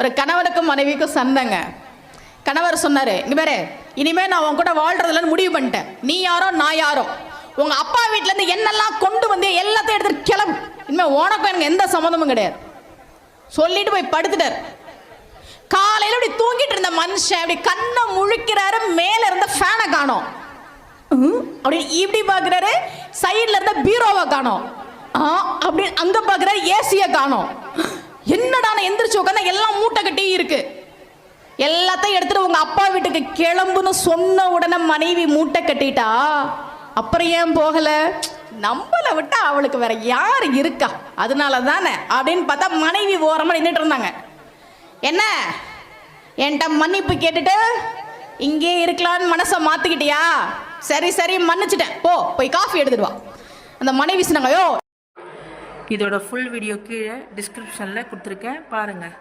ஒரு கணவனுக்கும் மனைவிக்கும் சண்டைங்க. கணவர் சொன்னாரு, இங்க பாரு, இனிமே நான் உன் கூட வாழ்றதுலன்னு முடிவு பண்ணிட்டேன். நீ யாரோ நான் யாரோ, உங்க அப்பா வீட்டுல இருந்து என்னெல்லாம் கொண்டு வந்து எல்லாத்தையும் எடுத்துட்டு கிளம்பு. இனிமே உனக்கும் எனக்கு எந்த சம்மந்தமும் கிடையாது சொல்லிட்டு போய் படுத்துட்டார். காலையில இப்படி தூங்கிட்டு இருந்த மனுஷன் அப்படி கண்ணை முழிக்கிறாரு, மேல இருந்த ஃபேனை காணோம். அப்படி இப்படி பாக்குறாரு, சைட்ல இருந்த பீரோவை காணோம். அப்படி அங்க பாக்குறாரு, ஏசிய காணோம். என்னடா எந்திரிச்சு உட்காந்து எல்லாம் மூட்டை கட்டி இருக்கு. எல்லாத்தையும் எடுத்துட்டு உங்க அப்பா வீட்டுக்கு கிளம்புன்னு சொன்ன உடனே மனைவி மூட்டை கட்டிட்டா. அப்புறம் ஏன் போகல? நம்மளை விட்டா அவளுக்கு வேற யார் இருக்கா, அதனால தானே அப்படின்னு பார்த்தா மனைவி ஓரமா நின்றுட்டு இருந்தாங்க. என்ன என்கிட்ட மன்னிப்பு கேட்டுட்டு இங்கே இருக்கலான்னு மனசை மாத்திக்கிட்டியா? சரி சரி மன்னிச்சிட்டேன், போய் காஃபி எடுத்துட்டு வா. அந்த மனைவி சொன்னாங்க, யோ இதோட ஃபுல் வீடியோ கீழே டிஸ்கிரிப்ஷனில் கொடுத்துருக்கேன் பாருங்கள்.